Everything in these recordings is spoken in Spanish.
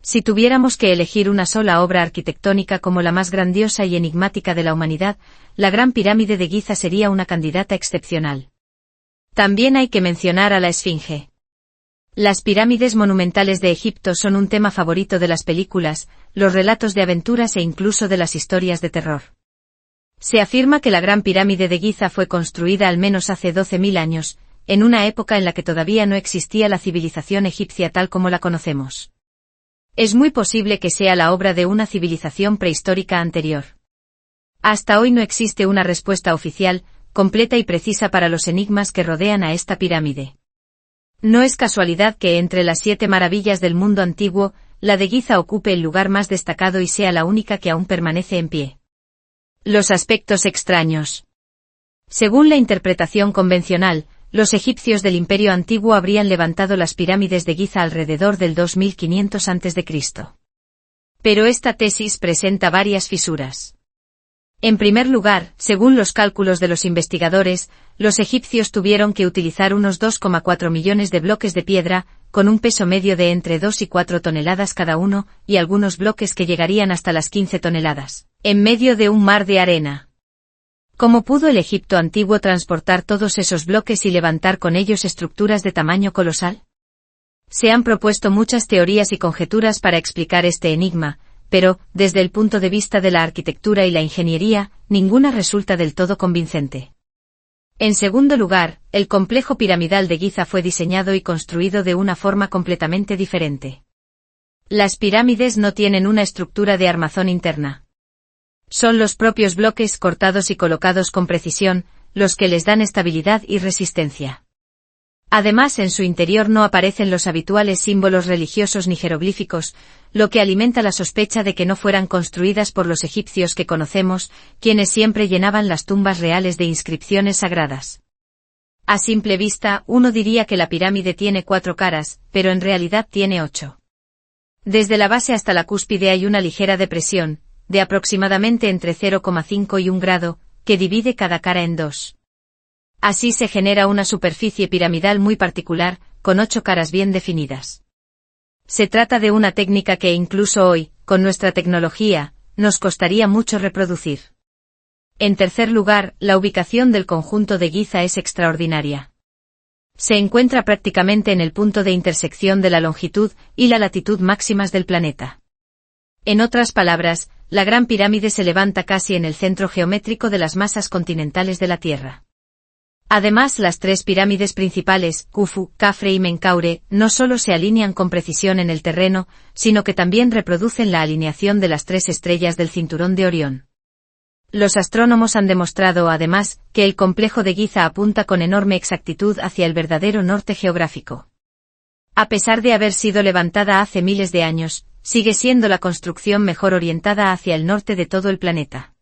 Si tuviéramos que elegir una sola obra arquitectónica como la más grandiosa y enigmática de la humanidad, la Gran Pirámide de Giza sería una candidata excepcional. También hay que mencionar a la Esfinge. Las pirámides monumentales de Egipto son un tema favorito de las películas, los relatos de aventuras e incluso de las historias de terror. Se afirma que la Gran Pirámide de Giza fue construida al menos hace 12.000 años, en una época en la que todavía no existía la civilización egipcia tal como la conocemos. Es muy posible que sea la obra de una civilización prehistórica anterior. Hasta hoy no existe una respuesta oficial, completa y precisa para los enigmas que rodean a esta pirámide. No es casualidad que entre las 7 maravillas del mundo antiguo, la de Giza ocupe el lugar más destacado y sea la única que aún permanece en pie. Los aspectos extraños. Según la interpretación convencional, los egipcios del Imperio Antiguo habrían levantado las pirámides de Giza alrededor del 2500 a.C. Pero esta tesis presenta varias fisuras. En primer lugar, según los cálculos de los investigadores, los egipcios tuvieron que utilizar unos 2,4 millones de bloques de piedra, con un peso medio de entre 2 y 4 toneladas cada uno, y algunos bloques que llegarían hasta las 15 toneladas, en medio de un mar de arena. ¿Cómo pudo el Egipto antiguo transportar todos esos bloques y levantar con ellos estructuras de tamaño colosal? Se han propuesto muchas teorías y conjeturas para explicar este enigma, pero, desde el punto de vista de la arquitectura y la ingeniería, ninguna resulta del todo convincente. En segundo lugar, el complejo piramidal de Giza fue diseñado y construido de una forma completamente diferente. Las pirámides no tienen una estructura de armazón interna. Son los propios bloques cortados y colocados con precisión, los que les dan estabilidad y resistencia. Además, en su interior no aparecen los habituales símbolos religiosos ni jeroglíficos, lo que alimenta la sospecha de que no fueran construidas por los egipcios que conocemos, quienes siempre llenaban las tumbas reales de inscripciones sagradas. A simple vista, uno diría que la pirámide tiene 4 caras, pero en realidad tiene 8. Desde la base hasta la cúspide hay una ligera depresión, de aproximadamente entre 0,5 y 1 grado, que divide cada cara en 2. Así se genera una superficie piramidal muy particular, con 8 caras bien definidas. Se trata de una técnica que incluso hoy, con nuestra tecnología, nos costaría mucho reproducir. En tercer lugar, la ubicación del conjunto de Giza es extraordinaria. Se encuentra prácticamente en el punto de intersección de la longitud y la latitud máximas del planeta. En otras palabras, la Gran Pirámide se levanta casi en el centro geométrico de las masas continentales de la Tierra. Además, las 3 pirámides principales, Khufu, Khafre y Menkaure, no solo se alinean con precisión en el terreno, sino que también reproducen la alineación de las 3 estrellas del cinturón de Orión. Los astrónomos han demostrado, además, que el complejo de Giza apunta con enorme exactitud hacia el verdadero norte geográfico. A pesar de haber sido levantada hace miles de años, sigue siendo la construcción mejor orientada hacia el norte de todo el planeta.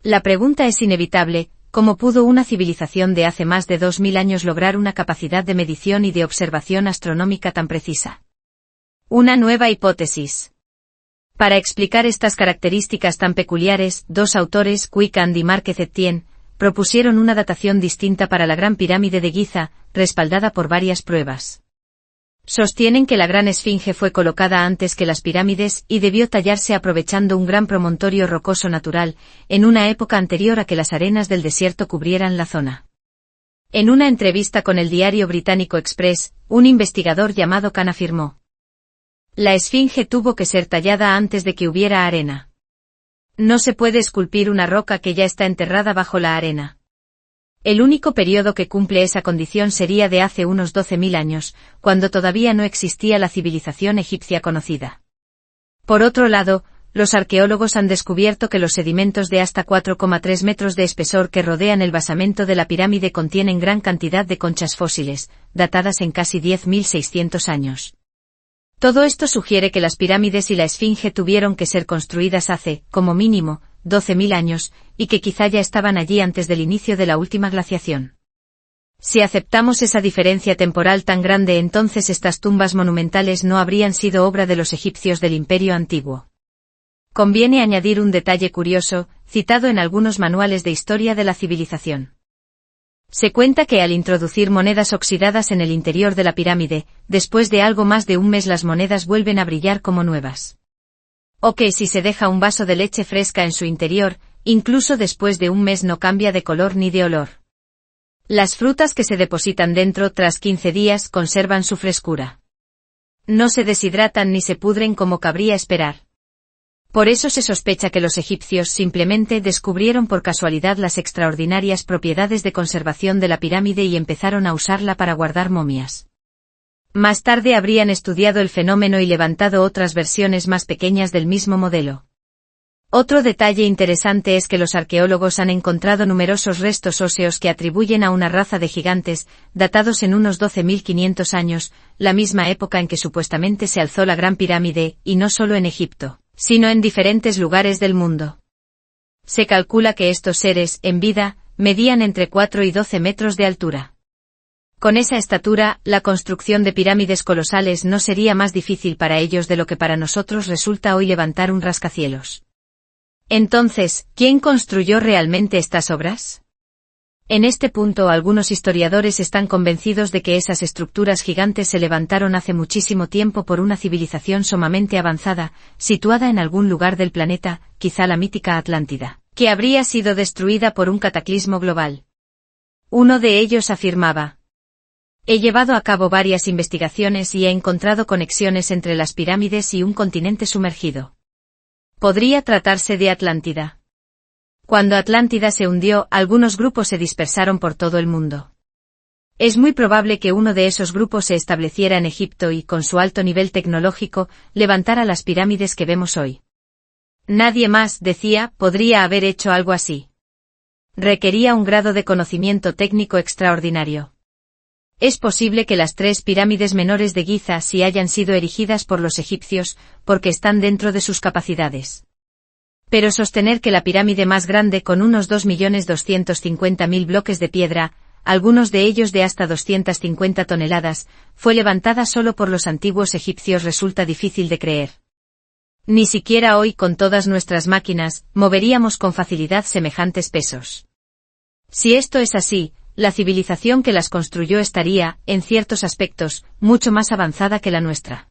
La pregunta es inevitable: ¿cómo pudo una civilización de hace más de 2000 años lograr una capacidad de medición y de observación astronómica tan precisa? Una nueva hipótesis. Para explicar estas características tan peculiares, 2 autores, Quickand y Márquez Etienne, propusieron una datación distinta para la Gran Pirámide de Giza, respaldada por varias pruebas. Sostienen que la Gran Esfinge fue colocada antes que las pirámides y debió tallarse aprovechando un gran promontorio rocoso natural, en una época anterior a que las arenas del desierto cubrieran la zona. En una entrevista con el diario británico Express, un investigador llamado Khan afirmó: la Esfinge tuvo que ser tallada antes de que hubiera arena. No se puede esculpir una roca que ya está enterrada bajo la arena. El único periodo que cumple esa condición sería de hace unos 12.000 años, cuando todavía no existía la civilización egipcia conocida. Por otro lado, los arqueólogos han descubierto que los sedimentos de hasta 4,3 metros de espesor que rodean el basamento de la pirámide contienen gran cantidad de conchas fósiles, datadas en casi 10.600 años. Todo esto sugiere que las pirámides y la Esfinge tuvieron que ser construidas hace, como mínimo, 12.000 años, y que quizá ya estaban allí antes del inicio de la última glaciación. Si aceptamos esa diferencia temporal tan grande, entonces estas tumbas monumentales no habrían sido obra de los egipcios del Imperio Antiguo. Conviene añadir un detalle curioso, citado en algunos manuales de historia de la civilización. Se cuenta que al introducir monedas oxidadas en el interior de la pirámide, después de algo más de un mes las monedas vuelven a brillar como nuevas. O que si se deja un vaso de leche fresca en su interior, incluso después de un mes no cambia de color ni de olor. Las frutas que se depositan dentro tras 15 días conservan su frescura. No se deshidratan ni se pudren como cabría esperar. Por eso se sospecha que los egipcios simplemente descubrieron por casualidad las extraordinarias propiedades de conservación de la pirámide y empezaron a usarla para guardar momias. Más tarde habrían estudiado el fenómeno y levantado otras versiones más pequeñas del mismo modelo. Otro detalle interesante es que los arqueólogos han encontrado numerosos restos óseos que atribuyen a una raza de gigantes, datados en unos 12.500 años, la misma época en que supuestamente se alzó la Gran Pirámide, y no solo en Egipto, sino en diferentes lugares del mundo. Se calcula que estos seres, en vida, medían entre 4 y 12 metros de altura. Con esa estatura, la construcción de pirámides colosales no sería más difícil para ellos de lo que para nosotros resulta hoy levantar un rascacielos. Entonces, ¿quién construyó realmente estas obras? En este punto algunos historiadores están convencidos de que esas estructuras gigantes se levantaron hace muchísimo tiempo por una civilización sumamente avanzada, situada en algún lugar del planeta, quizá la mítica Atlántida, que habría sido destruida por un cataclismo global. Uno de ellos afirmaba: he llevado a cabo varias investigaciones y he encontrado conexiones entre las pirámides y un continente sumergido. Podría tratarse de Atlántida. Cuando Atlántida se hundió, algunos grupos se dispersaron por todo el mundo. Es muy probable que uno de esos grupos se estableciera en Egipto y, con su alto nivel tecnológico, levantara las pirámides que vemos hoy. Nadie más, decía, podría haber hecho algo así. Requería un grado de conocimiento técnico extraordinario. Es posible que las 3 pirámides menores de Giza sí hayan sido erigidas por los egipcios, porque están dentro de sus capacidades. Pero sostener que la pirámide más grande, con unos 2.250.000 bloques de piedra, algunos de ellos de hasta 250 toneladas, fue levantada solo por los antiguos egipcios resulta difícil de creer. Ni siquiera hoy, con todas nuestras máquinas, moveríamos con facilidad semejantes pesos. Si esto es así, la civilización que las construyó estaría, en ciertos aspectos, mucho más avanzada que la nuestra.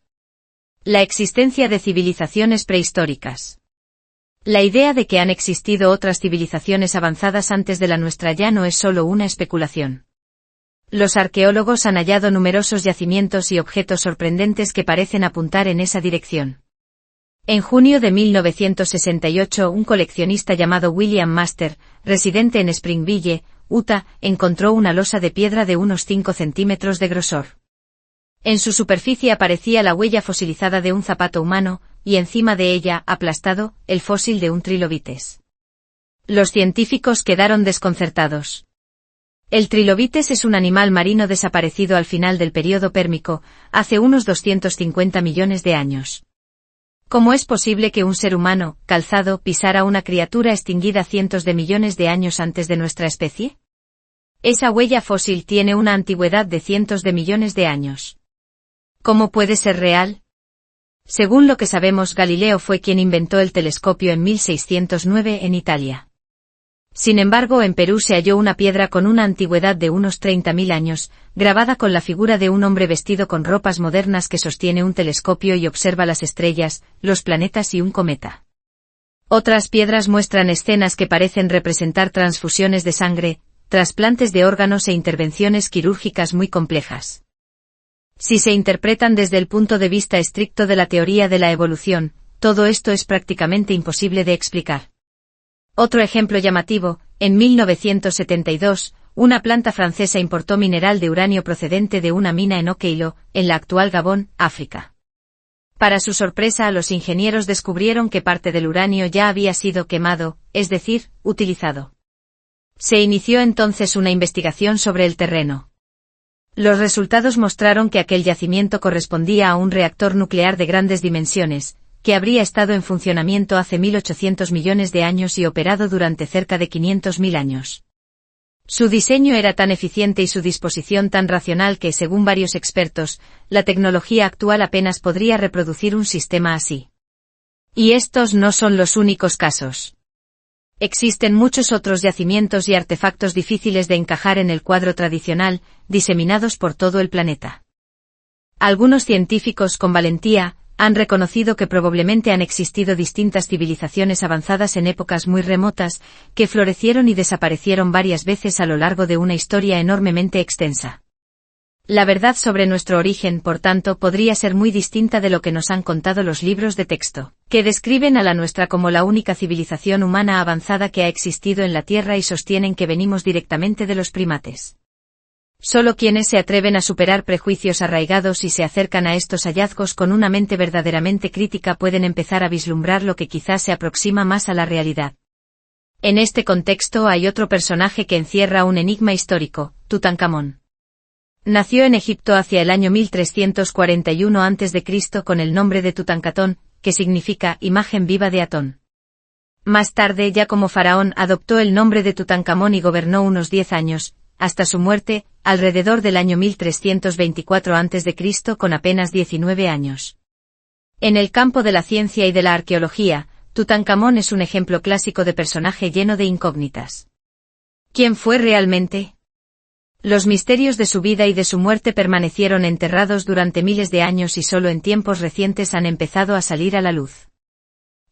La existencia de civilizaciones prehistóricas. La idea de que han existido otras civilizaciones avanzadas antes de la nuestra ya no es solo una especulación. Los arqueólogos han hallado numerosos yacimientos y objetos sorprendentes que parecen apuntar en esa dirección. En junio de 1968, un coleccionista llamado William Master, residente en Springville, Utah, encontró una losa de piedra de unos 5 centímetros de grosor. En su superficie aparecía la huella fosilizada de un zapato humano, y encima de ella, aplastado, el fósil de un trilobites. Los científicos quedaron desconcertados. El trilobites es un animal marino desaparecido al final del período pérmico, hace unos 250 millones de años. ¿Cómo es posible que un ser humano, calzado, pisara una criatura extinguida cientos de millones de años antes de nuestra especie? Esa huella fósil tiene una antigüedad de cientos de millones de años. ¿Cómo puede ser real? Según lo que sabemos, Galileo fue quien inventó el telescopio en 1609 en Italia. Sin embargo, en Perú se halló una piedra con una antigüedad de unos 30.000 años, grabada con la figura de un hombre vestido con ropas modernas que sostiene un telescopio y observa las estrellas, los planetas y un cometa. Otras piedras muestran escenas que parecen representar transfusiones de sangre, trasplantes de órganos e intervenciones quirúrgicas muy complejas. Si se interpretan desde el punto de vista estricto de la teoría de la evolución, todo esto es prácticamente imposible de explicar. Otro ejemplo llamativo, en 1972, una planta francesa importó mineral de uranio procedente de una mina en Okeilo, en la actual Gabón, África. Para su sorpresa, los ingenieros descubrieron que parte del uranio ya había sido quemado, es decir, utilizado. Se inició entonces una investigación sobre el terreno. Los resultados mostraron que aquel yacimiento correspondía a un reactor nuclear de grandes dimensiones, que habría estado en funcionamiento hace 1.800 millones de años y operado durante cerca de 500.000 años. Su diseño era tan eficiente y su disposición tan racional que, según varios expertos, la tecnología actual apenas podría reproducir un sistema así. Y estos no son los únicos casos. Existen muchos otros yacimientos y artefactos difíciles de encajar en el cuadro tradicional, diseminados por todo el planeta. Algunos científicos con valentía han reconocido que probablemente han existido distintas civilizaciones avanzadas en épocas muy remotas, que florecieron y desaparecieron varias veces a lo largo de una historia enormemente extensa. La verdad sobre nuestro origen, por tanto, podría ser muy distinta de lo que nos han contado los libros de texto, que describen a la nuestra como la única civilización humana avanzada que ha existido en la Tierra y sostienen que venimos directamente de los primates. Solo quienes se atreven a superar prejuicios arraigados y se acercan a estos hallazgos con una mente verdaderamente crítica pueden empezar a vislumbrar lo que quizás se aproxima más a la realidad. En este contexto hay otro personaje que encierra un enigma histórico, Tutankamón. Nació en Egipto hacia el año 1341 a.C. con el nombre de Tutankaton, que significa imagen viva de Atón. Más tarde, ya como faraón, adoptó el nombre de Tutankamón y gobernó unos 10 años, hasta su muerte, alrededor del año 1324 a.C. con apenas 19 años. En el campo de la ciencia y de la arqueología, Tutankamón es un ejemplo clásico de personaje lleno de incógnitas. ¿Quién fue realmente? Los misterios de su vida y de su muerte permanecieron enterrados durante miles de años y solo en tiempos recientes han empezado a salir a la luz.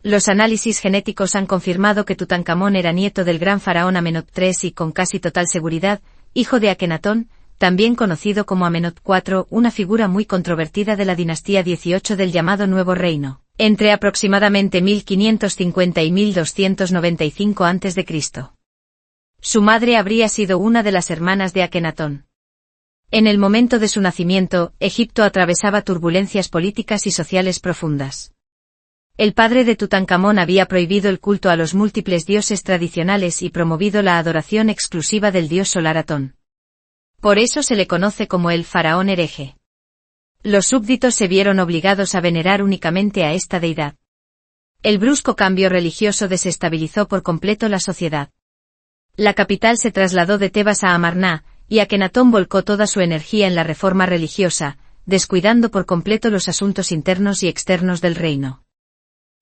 Los análisis genéticos han confirmado que Tutankamón era nieto del gran faraón Amenhotep III y con casi total seguridad, hijo de Akenatón, también conocido como Amenhotep IV, una figura muy controvertida de la dinastía 18 del llamado Nuevo Reino, entre aproximadamente 1550 y 1295 a.C. Su madre habría sido una de las hermanas de Akenatón. En el momento de su nacimiento, Egipto atravesaba turbulencias políticas y sociales profundas. El padre de Tutankamón había prohibido el culto a los múltiples dioses tradicionales y promovido la adoración exclusiva del dios solar Atón. Por eso se le conoce como el faraón hereje. Los súbditos se vieron obligados a venerar únicamente a esta deidad. El brusco cambio religioso desestabilizó por completo la sociedad. La capital se trasladó de Tebas a Amarná, y Akenatón volcó toda su energía en la reforma religiosa, descuidando por completo los asuntos internos y externos del reino.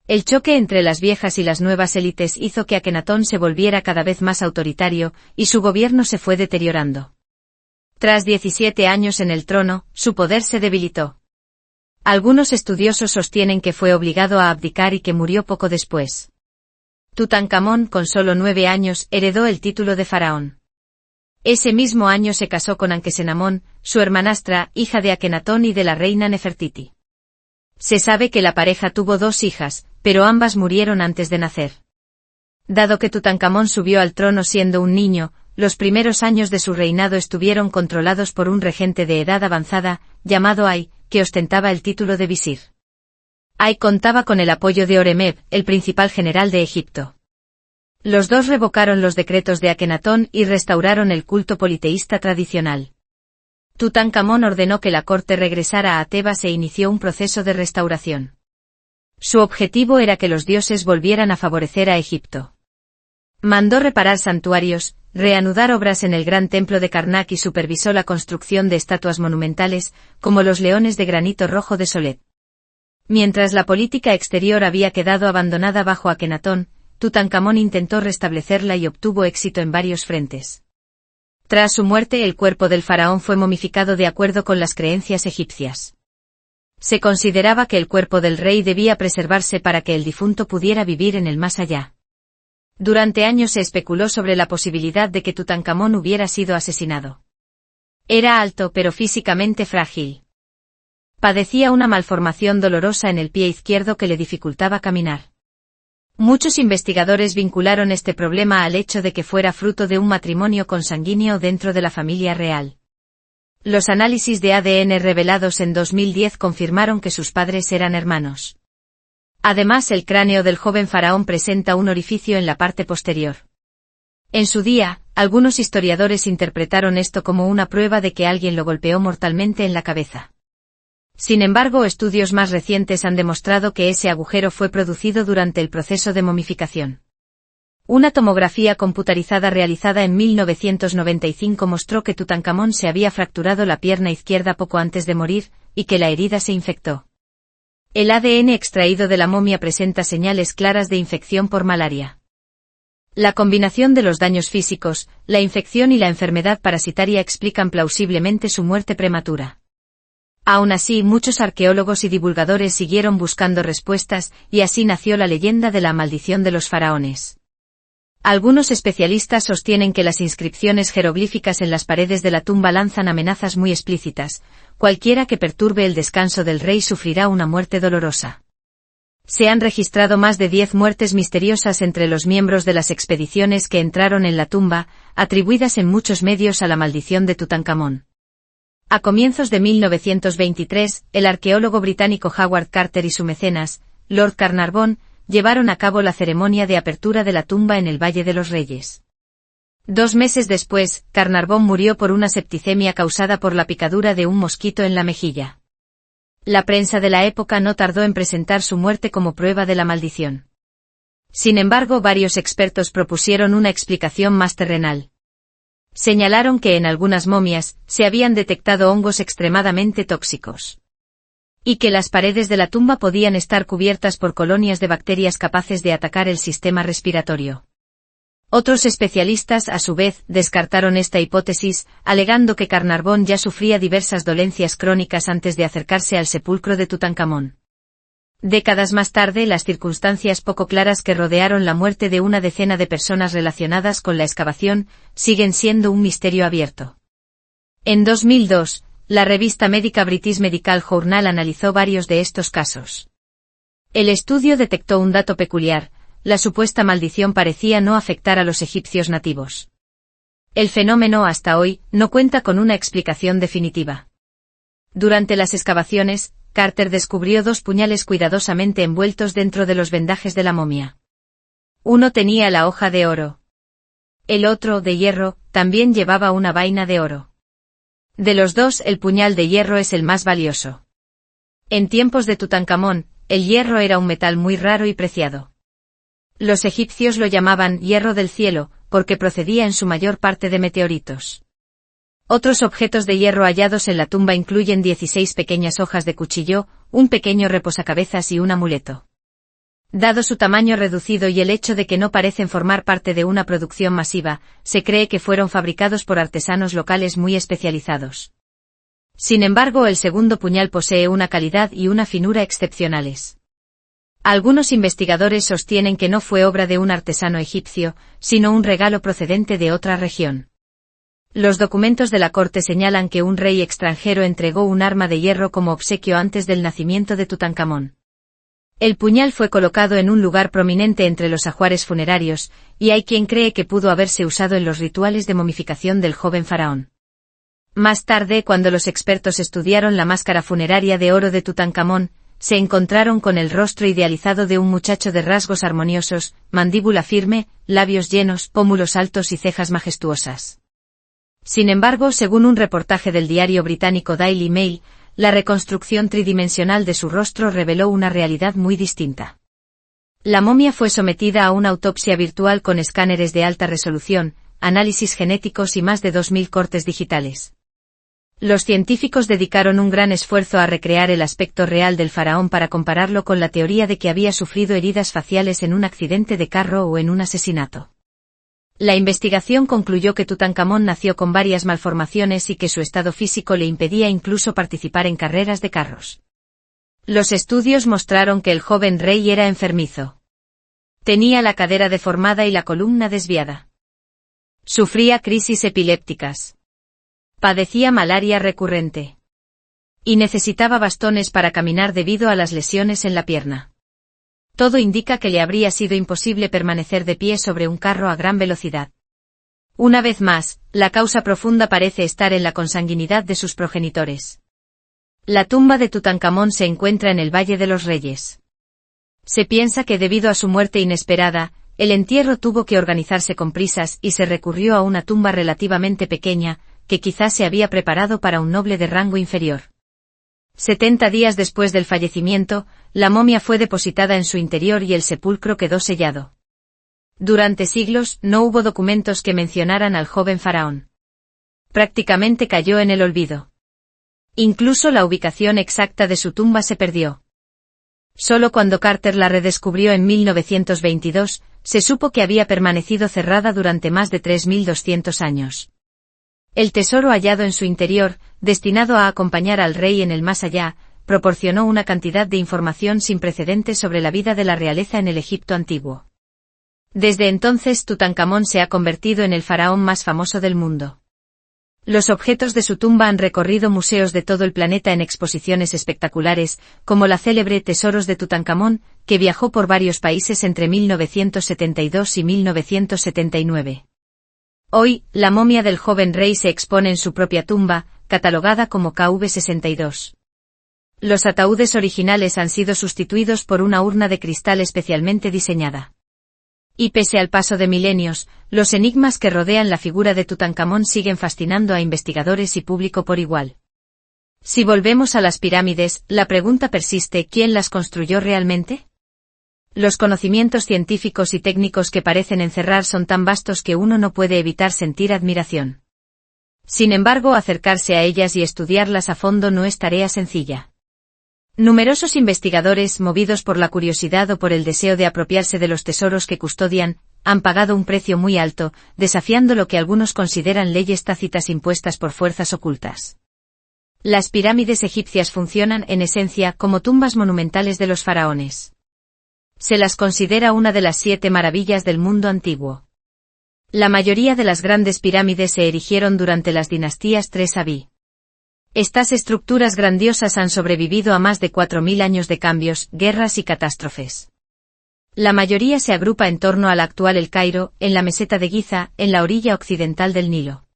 El choque entre las viejas y las nuevas élites hizo que Akenatón se volviera cada vez más autoritario, y su gobierno se fue deteriorando. Tras 17 años en el trono, su poder se debilitó. Algunos estudiosos sostienen que fue obligado a abdicar y que murió poco después. Tutankamón, con solo 9 años, heredó el título de faraón. Ese mismo año se casó con Ankesenamón, su hermanastra, hija de Akenatón y de la reina Nefertiti. Se sabe que la pareja tuvo 2 hijas, pero ambas murieron antes de nacer. Dado que Tutankamón subió al trono siendo un niño, los primeros años de su reinado estuvieron controlados por un regente de edad avanzada, llamado Ay, que ostentaba el título de visir. Ay contaba con el apoyo de Horemheb, el principal general de Egipto. Los dos revocaron los decretos de Akenatón y restauraron el culto politeísta tradicional. Tutankamón ordenó que la corte regresara a Tebas e inició un proceso de restauración. Su objetivo era que los dioses volvieran a favorecer a Egipto. Mandó reparar santuarios, reanudar obras en el gran templo de Karnak y supervisó la construcción de estatuas monumentales, como los leones de granito rojo de Solet. Mientras la política exterior había quedado abandonada bajo Akenatón, Tutankamón intentó restablecerla y obtuvo éxito en varios frentes. Tras su muerte, el cuerpo del faraón fue momificado de acuerdo con las creencias egipcias. Se consideraba que el cuerpo del rey debía preservarse para que el difunto pudiera vivir en el más allá. Durante años se especuló sobre la posibilidad de que Tutankamón hubiera sido asesinado. Era alto pero físicamente frágil. Padecía una malformación dolorosa en el pie izquierdo que le dificultaba caminar. Muchos investigadores vincularon este problema al hecho de que fuera fruto de un matrimonio consanguíneo dentro de la familia real. Los análisis de ADN revelados en 2010 confirmaron que sus padres eran hermanos. Además, el cráneo del joven faraón presenta un orificio en la parte posterior. En su día, algunos historiadores interpretaron esto como una prueba de que alguien lo golpeó mortalmente en la cabeza. Sin embargo, estudios más recientes han demostrado que ese agujero fue producido durante el proceso de momificación. Una tomografía computarizada realizada en 1995 mostró que Tutankamón se había fracturado la pierna izquierda poco antes de morir, y que la herida se infectó. El ADN extraído de la momia presenta señales claras de infección por malaria. La combinación de los daños físicos, la infección y la enfermedad parasitaria explican plausiblemente su muerte prematura. Aún así, muchos arqueólogos y divulgadores siguieron buscando respuestas, y así nació la leyenda de la maldición de los faraones. Algunos especialistas sostienen que las inscripciones jeroglíficas en las paredes de la tumba lanzan amenazas muy explícitas: cualquiera que perturbe el descanso del rey sufrirá una muerte dolorosa. Se han registrado más de 10 muertes misteriosas entre los miembros de las expediciones que entraron en la tumba, atribuidas en muchos medios a la maldición de Tutankamón. A comienzos de 1923, el arqueólogo británico Howard Carter y su mecenas, Lord Carnarvon, llevaron a cabo la ceremonia de apertura de la tumba en el Valle de los Reyes. 2 meses después, Carnarvon murió por una septicemia causada por la picadura de un mosquito en la mejilla. La prensa de la época no tardó en presentar su muerte como prueba de la maldición. Sin embargo, varios expertos propusieron una explicación más terrenal. Señalaron que en algunas momias se habían detectado hongos extremadamente tóxicos. Y que las paredes de la tumba podían estar cubiertas por colonias de bacterias capaces de atacar el sistema respiratorio. Otros especialistas, a su vez, descartaron esta hipótesis, alegando que Carnarvon ya sufría diversas dolencias crónicas antes de acercarse al sepulcro de Tutankamón. Décadas más tarde, las circunstancias poco claras que rodearon la muerte de una decena de personas relacionadas con la excavación siguen siendo un misterio abierto. En 2002, la revista médica British Medical Journal analizó varios de estos casos. El estudio detectó un dato peculiar: la supuesta maldición parecía no afectar a los egipcios nativos. El fenómeno hasta hoy no cuenta con una explicación definitiva. Durante las excavaciones, Carter descubrió 2 puñales cuidadosamente envueltos dentro de los vendajes de la momia. Uno tenía la hoja de oro. El otro, de hierro, también llevaba una vaina de oro. De los 2, el puñal de hierro es el más valioso. En tiempos de Tutankamón, el hierro era un metal muy raro y preciado. Los egipcios lo llamaban hierro del cielo, porque procedía en su mayor parte de meteoritos. Otros objetos de hierro hallados en la tumba incluyen 16 pequeñas hojas de cuchillo, un pequeño reposacabezas y un amuleto. Dado su tamaño reducido y el hecho de que no parecen formar parte de una producción masiva, se cree que fueron fabricados por artesanos locales muy especializados. Sin embargo, el segundo puñal posee una calidad y una finura excepcionales. Algunos investigadores sostienen que no fue obra de un artesano egipcio, sino un regalo procedente de otra región. Los documentos de la corte señalan que un rey extranjero entregó un arma de hierro como obsequio antes del nacimiento de Tutankamón. El puñal fue colocado en un lugar prominente entre los ajuares funerarios, y hay quien cree que pudo haberse usado en los rituales de momificación del joven faraón. Más tarde, cuando los expertos estudiaron la máscara funeraria de oro de Tutankamón, se encontraron con el rostro idealizado de un muchacho de rasgos armoniosos, mandíbula firme, labios llenos, pómulos altos y cejas majestuosas. Sin embargo, según un reportaje del diario británico Daily Mail, la reconstrucción tridimensional de su rostro reveló una realidad muy distinta. La momia fue sometida a una autopsia virtual con escáneres de alta resolución, análisis genéticos y más de 2000 cortes digitales. Los científicos dedicaron un gran esfuerzo a recrear el aspecto real del faraón para compararlo con la teoría de que había sufrido heridas faciales en un accidente de carro o en un asesinato. La investigación concluyó que Tutankamón nació con varias malformaciones y que su estado físico le impedía incluso participar en carreras de carros. Los estudios mostraron que el joven rey era enfermizo. Tenía la cadera deformada y la columna desviada. Sufría crisis epilépticas. Padecía malaria recurrente. Y necesitaba bastones para caminar debido a las lesiones en la pierna. Todo indica que le habría sido imposible permanecer de pie sobre un carro a gran velocidad. Una vez más, la causa profunda parece estar en la consanguinidad de sus progenitores. La tumba de Tutankamón se encuentra en el Valle de los Reyes. Se piensa que debido a su muerte inesperada, el entierro tuvo que organizarse con prisas y se recurrió a una tumba relativamente pequeña, que quizás se había preparado para un noble de rango inferior. 70 días después del fallecimiento, la momia fue depositada en su interior y el sepulcro quedó sellado. Durante siglos, no hubo documentos que mencionaran al joven faraón. Prácticamente cayó en el olvido. Incluso la ubicación exacta de su tumba se perdió. Solo cuando Carter la redescubrió en 1922, se supo que había permanecido cerrada durante más de 3200 años. El tesoro hallado en su interior, destinado a acompañar al rey en el más allá, proporcionó una cantidad de información sin precedentes sobre la vida de la realeza en el Egipto antiguo. Desde entonces Tutankamón se ha convertido en el faraón más famoso del mundo. Los objetos de su tumba han recorrido museos de todo el planeta en exposiciones espectaculares, como la célebre Tesoros de Tutankamón, que viajó por varios países entre 1972 y 1979. Hoy, la momia del joven rey se expone en su propia tumba, catalogada como KV62. Los ataúdes originales han sido sustituidos por una urna de cristal especialmente diseñada. Y pese al paso de milenios, los enigmas que rodean la figura de Tutankamón siguen fascinando a investigadores y público por igual. Si volvemos a las pirámides, la pregunta persiste: ¿quién las construyó realmente? Los conocimientos científicos y técnicos que parecen encerrar son tan vastos que uno no puede evitar sentir admiración. Sin embargo, acercarse a ellas y estudiarlas a fondo no es tarea sencilla. Numerosos investigadores, movidos por la curiosidad o por el deseo de apropiarse de los tesoros que custodian, han pagado un precio muy alto, desafiando lo que algunos consideran leyes tácitas impuestas por fuerzas ocultas. Las pirámides egipcias funcionan, en esencia, como tumbas monumentales de los faraones. Se las considera una de las 7 maravillas del mundo antiguo. La mayoría de las grandes pirámides se erigieron durante las dinastías 3 Abi. Estas estructuras grandiosas han sobrevivido a más de 4000 años de cambios, guerras y catástrofes. La mayoría se agrupa en torno al actual El Cairo, en la meseta de Giza, en la orilla occidental del Nilo.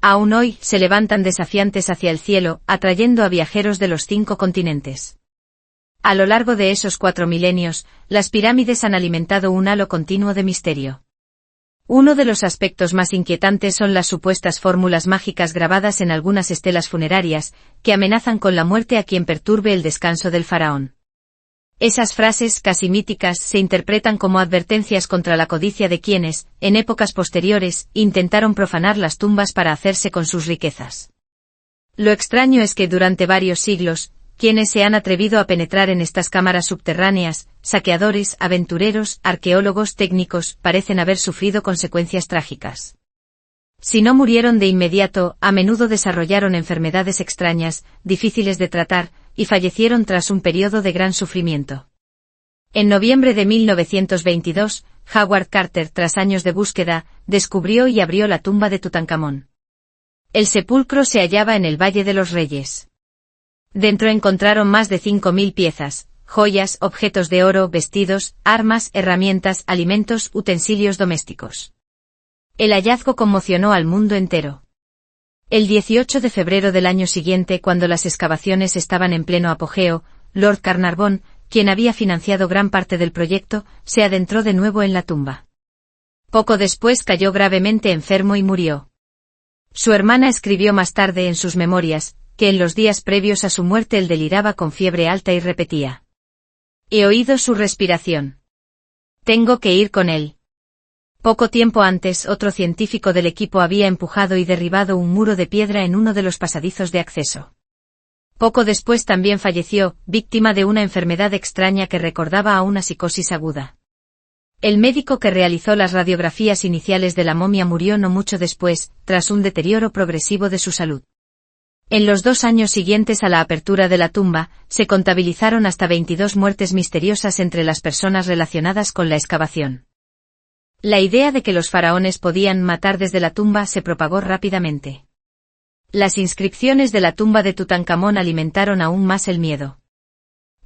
Aún hoy, se levantan desafiantes hacia el cielo, atrayendo a viajeros de los 5 continentes. A lo largo de esos 4 milenios, las pirámides han alimentado un halo continuo de misterio. Uno de los aspectos más inquietantes son las supuestas fórmulas mágicas grabadas en algunas estelas funerarias, que amenazan con la muerte a quien perturbe el descanso del faraón. Esas frases, casi míticas, se interpretan como advertencias contra la codicia de quienes, en épocas posteriores, intentaron profanar las tumbas para hacerse con sus riquezas. Lo extraño es que durante varios siglos, quienes se han atrevido a penetrar en estas cámaras subterráneas, saqueadores, aventureros, arqueólogos, técnicos, parecen haber sufrido consecuencias trágicas. Si no murieron de inmediato, a menudo desarrollaron enfermedades extrañas, difíciles de tratar, y fallecieron tras un periodo de gran sufrimiento. En noviembre de 1922, Howard Carter, tras años de búsqueda, descubrió y abrió la tumba de Tutankamón. El sepulcro se hallaba en el Valle de los Reyes. Dentro encontraron más de 5000 piezas, joyas, objetos de oro, vestidos, armas, herramientas, alimentos, utensilios domésticos. El hallazgo conmocionó al mundo entero. El 18 de febrero del año siguiente, cuando las excavaciones estaban en pleno apogeo, Lord Carnarvon, quien había financiado gran parte del proyecto, se adentró de nuevo en la tumba. Poco después cayó gravemente enfermo y murió. Su hermana escribió más tarde en sus memorias, que en los días previos a su muerte él deliraba con fiebre alta y repetía: «He oído su respiración. Tengo que ir con él». Poco tiempo antes, otro científico del equipo había empujado y derribado un muro de piedra en uno de los pasadizos de acceso. Poco después también falleció, víctima de una enfermedad extraña que recordaba a una psicosis aguda. El médico que realizó las radiografías iniciales de la momia murió no mucho después, tras un deterioro progresivo de su salud. En los 2 años siguientes a la apertura de la tumba, se contabilizaron hasta 22 muertes misteriosas entre las personas relacionadas con la excavación. La idea de que los faraones podían matar desde la tumba se propagó rápidamente. Las inscripciones de la tumba de Tutankamón alimentaron aún más el miedo.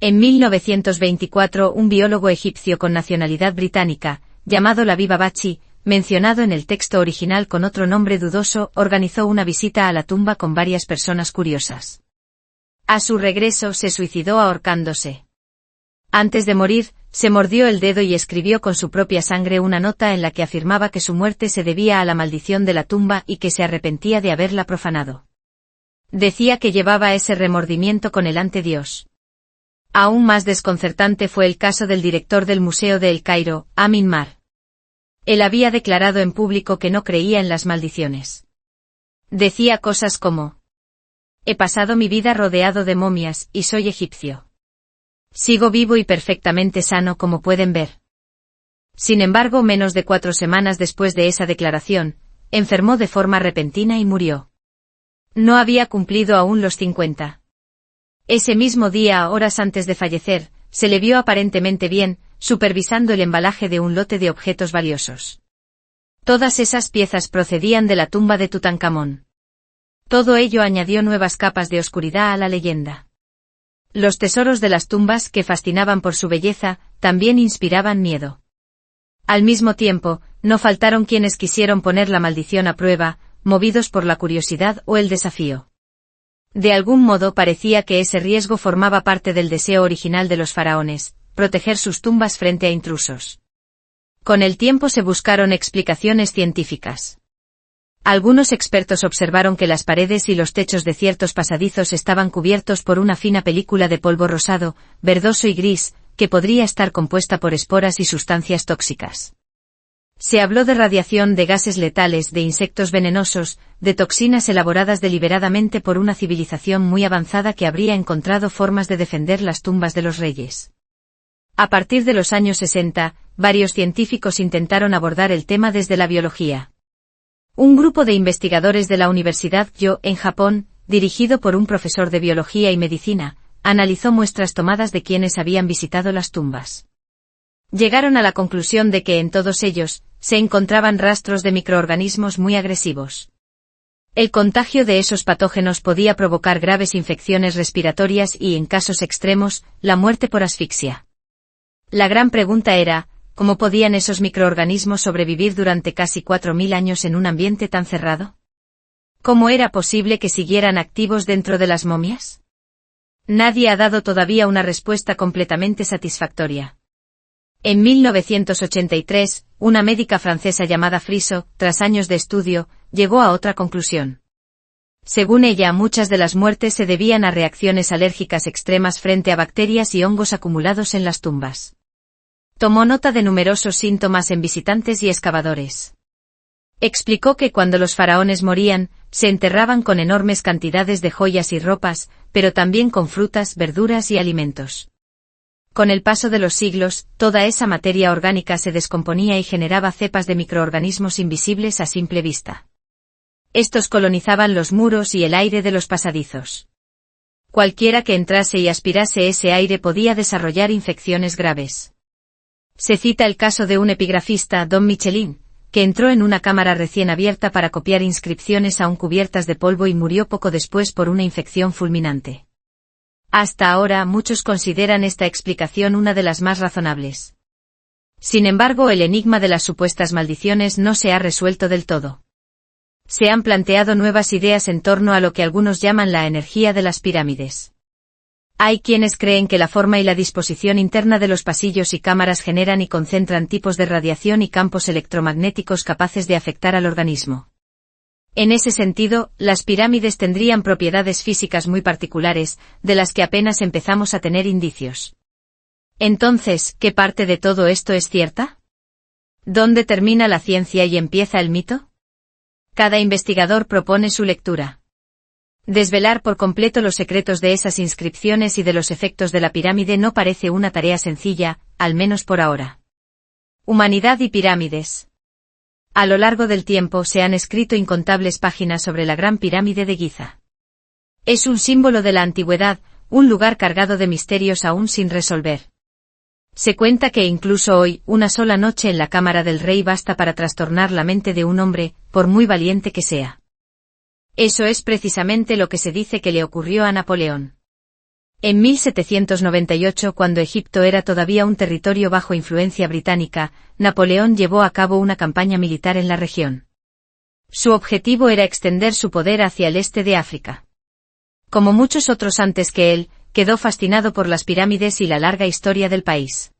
En 1924, un biólogo egipcio con nacionalidad británica, llamado Labiba Bachi, mencionado en el texto original con otro nombre dudoso, organizó una visita a la tumba con varias personas curiosas. A su regreso se suicidó ahorcándose. Antes de morir, se mordió el dedo y escribió con su propia sangre una nota en la que afirmaba que su muerte se debía a la maldición de la tumba y que se arrepentía de haberla profanado. Decía que llevaba ese remordimiento con él ante Dios. Aún más desconcertante fue el caso del director del Museo de El Cairo, Amin Mar. Él había declarado en público que no creía en las maldiciones. Decía cosas como: «He pasado mi vida rodeado de momias, y soy egipcio. Sigo vivo y perfectamente sano como pueden ver. Sin embargo, menos de 4 semanas después de esa declaración, enfermó de forma repentina y murió. No había cumplido aún los 50. Ese mismo día, horas antes de fallecer, se le vio aparentemente bien, supervisando el embalaje de un lote de objetos valiosos. Todas esas piezas procedían de la tumba de Tutankamón. Todo ello añadió nuevas capas de oscuridad a la leyenda. Los tesoros de las tumbas, que fascinaban por su belleza, también inspiraban miedo. Al mismo tiempo, no faltaron quienes quisieron poner la maldición a prueba, movidos por la curiosidad o el desafío. De algún modo parecía que ese riesgo formaba parte del deseo original de los faraones, proteger sus tumbas frente a intrusos. Con el tiempo se buscaron explicaciones científicas. Algunos expertos observaron que las paredes y los techos de ciertos pasadizos estaban cubiertos por una fina película de polvo rosado, verdoso y gris, que podría estar compuesta por esporas y sustancias tóxicas. Se habló de radiación, de gases letales, de insectos venenosos, de toxinas elaboradas deliberadamente por una civilización muy avanzada que habría encontrado formas de defender las tumbas de los reyes. A partir de los años 60, varios científicos intentaron abordar el tema desde la biología. Un grupo de investigadores de la Universidad Kyo, en Japón, dirigido por un profesor de biología y medicina, analizó muestras tomadas de quienes habían visitado las tumbas. Llegaron a la conclusión de que en todos ellos, se encontraban rastros de microorganismos muy agresivos. El contagio de esos patógenos podía provocar graves infecciones respiratorias y, en casos extremos, la muerte por asfixia. La gran pregunta era, ¿cómo podían esos microorganismos sobrevivir durante casi 4000 años en un ambiente tan cerrado? ¿Cómo era posible que siguieran activos dentro de las momias? Nadie ha dado todavía una respuesta completamente satisfactoria. En 1983, una médica francesa llamada Friso, tras años de estudio, llegó a otra conclusión. Según ella, muchas de las muertes se debían a reacciones alérgicas extremas frente a bacterias y hongos acumulados en las tumbas. Tomó nota de numerosos síntomas en visitantes y excavadores. Explicó que cuando los faraones morían, se enterraban con enormes cantidades de joyas y ropas, pero también con frutas, verduras y alimentos. Con el paso de los siglos, toda esa materia orgánica se descomponía y generaba cepas de microorganismos invisibles a simple vista. Estos colonizaban los muros y el aire de los pasadizos. Cualquiera que entrase y aspirase ese aire podía desarrollar infecciones graves. Se cita el caso de un epigrafista, Don Michelin, que entró en una cámara recién abierta para copiar inscripciones aún cubiertas de polvo y murió poco después por una infección fulminante. Hasta ahora muchos consideran esta explicación una de las más razonables. Sin embargo, el enigma de las supuestas maldiciones no se ha resuelto del todo. Se han planteado nuevas ideas en torno a lo que algunos llaman la energía de las pirámides. Hay quienes creen que la forma y la disposición interna de los pasillos y cámaras generan y concentran tipos de radiación y campos electromagnéticos capaces de afectar al organismo. En ese sentido, las pirámides tendrían propiedades físicas muy particulares, de las que apenas empezamos a tener indicios. Entonces, ¿qué parte de todo esto es cierta? ¿Dónde termina la ciencia y empieza el mito? Cada investigador propone su lectura. Desvelar por completo los secretos de esas inscripciones y de los efectos de la pirámide no parece una tarea sencilla, al menos por ahora. Humanidad y pirámides. A lo largo del tiempo se han escrito incontables páginas sobre la Gran Pirámide de Giza. Es un símbolo de la antigüedad, un lugar cargado de misterios aún sin resolver. Se cuenta que incluso hoy, una sola noche en la cámara del rey basta para trastornar la mente de un hombre, por muy valiente que sea. Eso es precisamente lo que se dice que le ocurrió a Napoleón. En 1798, cuando Egipto era todavía un territorio bajo influencia británica, Napoleón llevó a cabo una campaña militar en la región. Su objetivo era extender su poder hacia el este de África. Como muchos otros antes que él, quedó fascinado por las pirámides y la larga historia del país.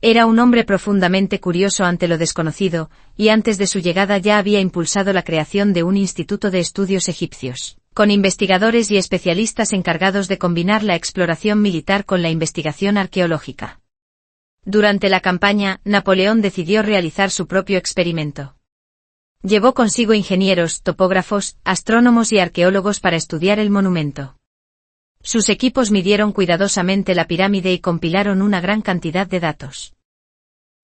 Era un hombre profundamente curioso ante lo desconocido, y antes de su llegada ya había impulsado la creación de un instituto de estudios egipcios, con investigadores y especialistas encargados de combinar la exploración militar con la investigación arqueológica. Durante la campaña, Napoleón decidió realizar su propio experimento. Llevó consigo ingenieros, topógrafos, astrónomos y arqueólogos para estudiar el monumento. Sus equipos midieron cuidadosamente la pirámide y compilaron una gran cantidad de datos.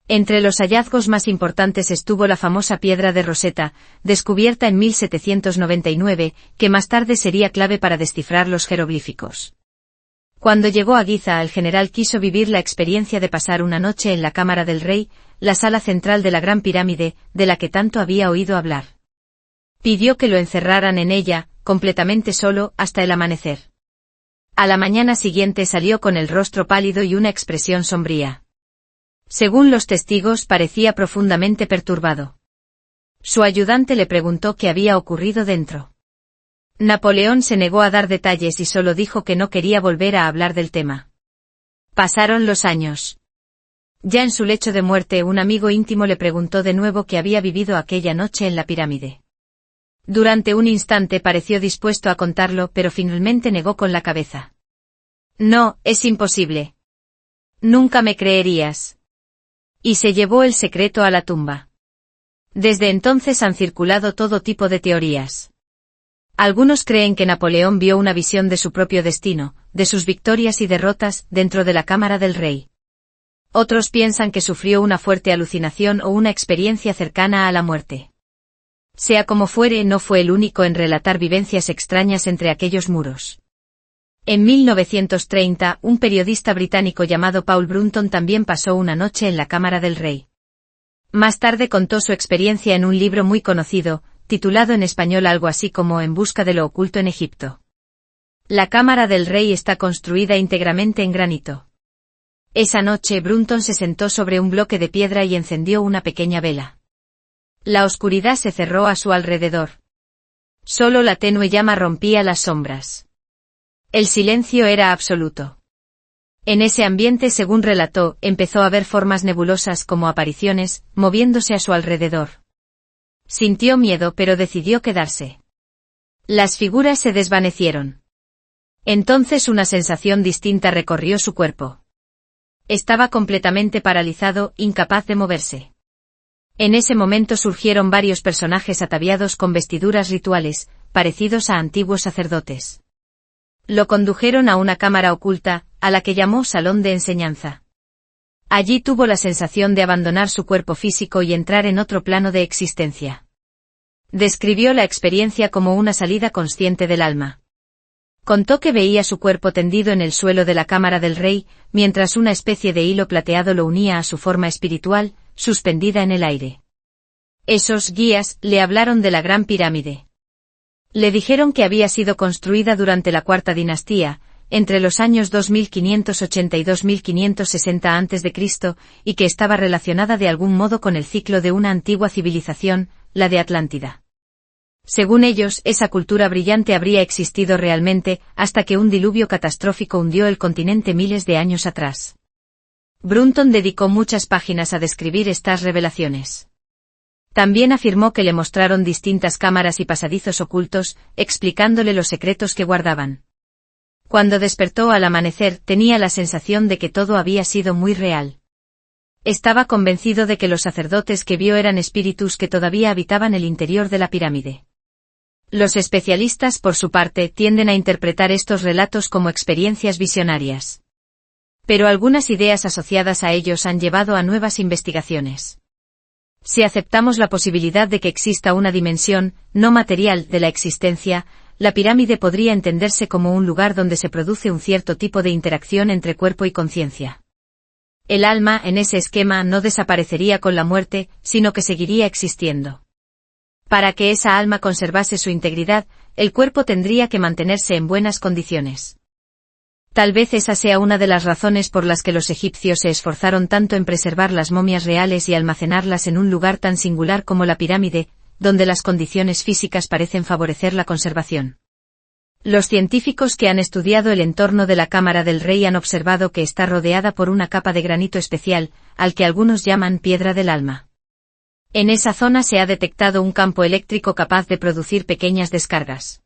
Entre los hallazgos más importantes estuvo la famosa piedra de Rosetta, descubierta en 1799, que más tarde sería clave para descifrar los jeroglíficos. Cuando llegó a Giza, el general quiso vivir la experiencia de pasar una noche en la cámara del rey, la sala central de la Gran Pirámide, de la que tanto había oído hablar. Pidió que lo encerraran en ella, completamente solo, hasta el amanecer. A la mañana siguiente salió con el rostro pálido y una expresión sombría. Según los testigos, parecía profundamente perturbado. Su ayudante le preguntó qué había ocurrido dentro. Napoleón se negó a dar detalles y solo dijo que no quería volver a hablar del tema. Pasaron los años. Ya en su lecho de muerte, un amigo íntimo le preguntó de nuevo qué había vivido aquella noche en la pirámide. Durante un instante pareció dispuesto a contarlo, pero finalmente negó con la cabeza. No, es imposible. Nunca me creerías. Y se llevó el secreto a la tumba. Desde entonces han circulado todo tipo de teorías. Algunos creen que Napoleón vio una visión de su propio destino, de sus victorias y derrotas, dentro de la cámara del rey. Otros piensan que sufrió una fuerte alucinación o una experiencia cercana a la muerte. Sea como fuere, no fue el único en relatar vivencias extrañas entre aquellos muros. En 1930, un periodista británico llamado Paul Brunton también pasó una noche en la cámara del rey. Más tarde contó su experiencia en un libro muy conocido, titulado en español algo así como En busca de lo oculto en Egipto. La cámara del rey está construida íntegramente en granito. Esa noche Brunton se sentó sobre un bloque de piedra y encendió una pequeña vela. La oscuridad se cerró a su alrededor. Solo la tenue llama rompía las sombras. El silencio era absoluto. En ese ambiente, según relató, empezó a ver formas nebulosas como apariciones, moviéndose a su alrededor. Sintió miedo, pero decidió quedarse. Las figuras se desvanecieron. Entonces una sensación distinta recorrió su cuerpo. Estaba completamente paralizado, incapaz de moverse. En ese momento surgieron varios personajes ataviados con vestiduras rituales, parecidos a antiguos sacerdotes. Lo condujeron a una cámara oculta, a la que llamó Salón de Enseñanza. Allí tuvo la sensación de abandonar su cuerpo físico y entrar en otro plano de existencia. Describió la experiencia como una salida consciente del alma. Contó que veía su cuerpo tendido en el suelo de la cámara del rey, mientras una especie de hilo plateado lo unía a su forma espiritual, suspendida en el aire. Esos guías le hablaron de la Gran Pirámide. Le dijeron que había sido construida durante la Cuarta Dinastía, entre los años 2580 y 2560 a.C., y que estaba relacionada de algún modo con el ciclo de una antigua civilización, la de Atlántida. Según ellos, esa cultura brillante habría existido realmente, hasta que un diluvio catastrófico hundió el continente miles de años atrás. Brunton dedicó muchas páginas a describir estas revelaciones. También afirmó que le mostraron distintas cámaras y pasadizos ocultos, explicándole los secretos que guardaban. Cuando despertó al amanecer, tenía la sensación de que todo había sido muy real. Estaba convencido de que los sacerdotes que vio eran espíritus que todavía habitaban el interior de la pirámide. Los especialistas, por su parte, tienden a interpretar estos relatos como experiencias visionarias. Pero algunas ideas asociadas a ellos han llevado a nuevas investigaciones. Si aceptamos la posibilidad de que exista una dimensión, no material, de la existencia, la pirámide podría entenderse como un lugar donde se produce un cierto tipo de interacción entre cuerpo y conciencia. El alma, en ese esquema, no desaparecería con la muerte, sino que seguiría existiendo. Para que esa alma conservase su integridad, el cuerpo tendría que mantenerse en buenas condiciones. Tal vez esa sea una de las razones por las que los egipcios se esforzaron tanto en preservar las momias reales y almacenarlas en un lugar tan singular como la pirámide, donde las condiciones físicas parecen favorecer la conservación. Los científicos que han estudiado el entorno de la cámara del rey han observado que está rodeada por una capa de granito especial, al que algunos llaman piedra del alma. En esa zona se ha detectado un campo eléctrico capaz de producir pequeñas descargas.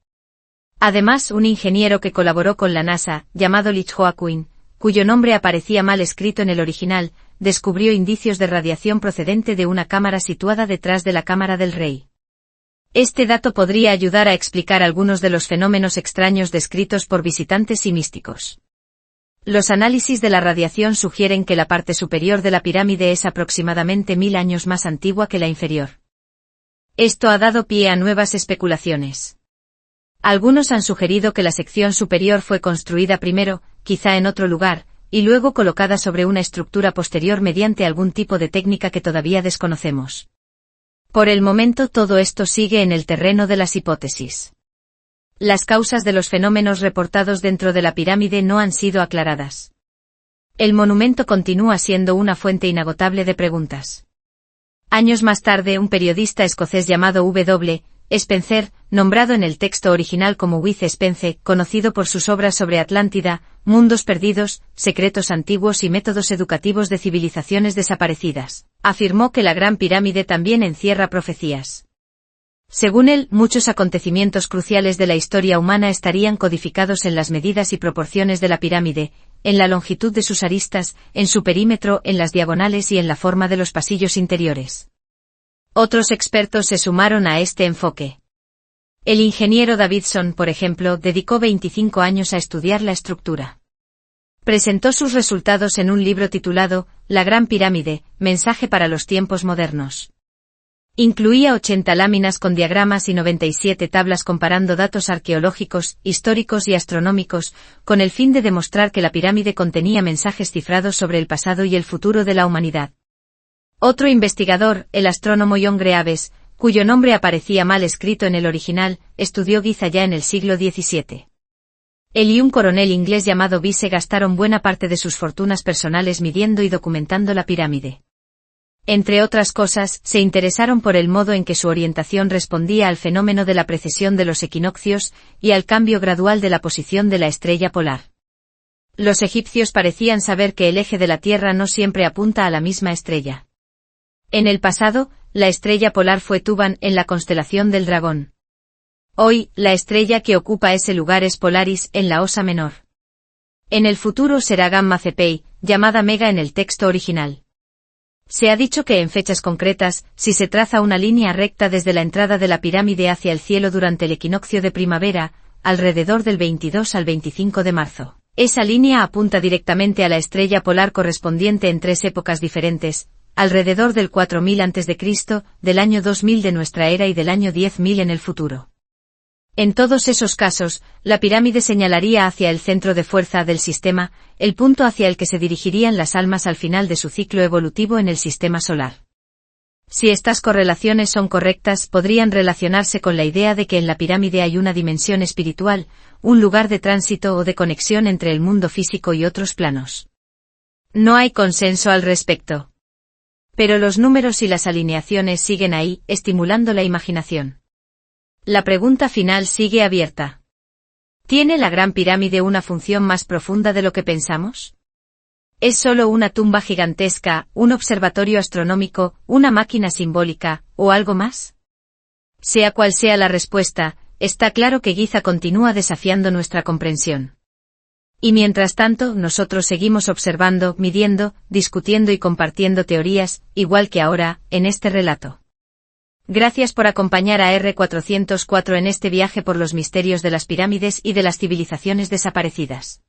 Además, un ingeniero que colaboró con la NASA, llamado Lich Hoaquin, cuyo nombre aparecía mal escrito en el original, descubrió indicios de radiación procedente de una cámara situada detrás de la cámara del rey. Este dato podría ayudar a explicar algunos de los fenómenos extraños descritos por visitantes y místicos. Los análisis de la radiación sugieren que la parte superior de la pirámide es aproximadamente 1000 años más antigua que la inferior. Esto ha dado pie a nuevas especulaciones. Algunos han sugerido que la sección superior fue construida primero, quizá en otro lugar, y luego colocada sobre una estructura posterior mediante algún tipo de técnica que todavía desconocemos. Por el momento todo esto sigue en el terreno de las hipótesis. Las causas de los fenómenos reportados dentro de la pirámide no han sido aclaradas. El monumento continúa siendo una fuente inagotable de preguntas. Años más tarde, un periodista escocés llamado W. Spencer, nombrado en el texto original como With Spence, conocido por sus obras sobre Atlántida, mundos perdidos, secretos antiguos y métodos educativos de civilizaciones desaparecidas, afirmó que la Gran Pirámide también encierra profecías. Según él, muchos acontecimientos cruciales de la historia humana estarían codificados en las medidas y proporciones de la pirámide, en la longitud de sus aristas, en su perímetro, en las diagonales y en la forma de los pasillos interiores. Otros expertos se sumaron a este enfoque. El ingeniero Davidson, por ejemplo, dedicó 25 años a estudiar la estructura. Presentó sus resultados en un libro titulado La Gran Pirámide, mensaje para los tiempos modernos. Incluía 80 láminas con diagramas y 97 tablas comparando datos arqueológicos, históricos y astronómicos, con el fin de demostrar que la pirámide contenía mensajes cifrados sobre el pasado y el futuro de la humanidad. Otro investigador, el astrónomo John Greaves, cuyo nombre aparecía mal escrito en el original, estudió Giza ya en el siglo XVII. Él y un coronel inglés llamado Vise gastaron buena parte de sus fortunas personales midiendo y documentando la pirámide. Entre otras cosas, se interesaron por el modo en que su orientación respondía al fenómeno de la precesión de los equinoccios y al cambio gradual de la posición de la estrella polar. Los egipcios parecían saber que el eje de la Tierra no siempre apunta a la misma estrella. En el pasado, la estrella polar fue Tuban en la constelación del Dragón. Hoy, la estrella que ocupa ese lugar es Polaris en la Osa Menor. En el futuro será Gamma Cepei, llamada Mega en el texto original. Se ha dicho que en fechas concretas, si se traza una línea recta desde la entrada de la pirámide hacia el cielo durante el equinoccio de primavera, alrededor del 22 al 25 de marzo, esa línea apunta directamente a la estrella polar correspondiente en 3 épocas diferentes, alrededor del 4000 a.C., del año 2000 de nuestra era y del año 10.000 en el futuro. En todos esos casos, la pirámide señalaría hacia el centro de fuerza del sistema, el punto hacia el que se dirigirían las almas al final de su ciclo evolutivo en el sistema solar. Si estas correlaciones son correctas, podrían relacionarse con la idea de que en la pirámide hay una dimensión espiritual, un lugar de tránsito o de conexión entre el mundo físico y otros planos. No hay consenso al respecto. Pero los números y las alineaciones siguen ahí, estimulando la imaginación. La pregunta final sigue abierta. ¿Tiene la Gran Pirámide una función más profunda de lo que pensamos? ¿Es solo una tumba gigantesca, un observatorio astronómico, una máquina simbólica, o algo más? Sea cual sea la respuesta, está claro que Giza continúa desafiando nuestra comprensión. Y mientras tanto, nosotros seguimos observando, midiendo, discutiendo y compartiendo teorías, igual que ahora, en este relato. Gracias por acompañar a R404 en este viaje por los misterios de las pirámides y de las civilizaciones desaparecidas.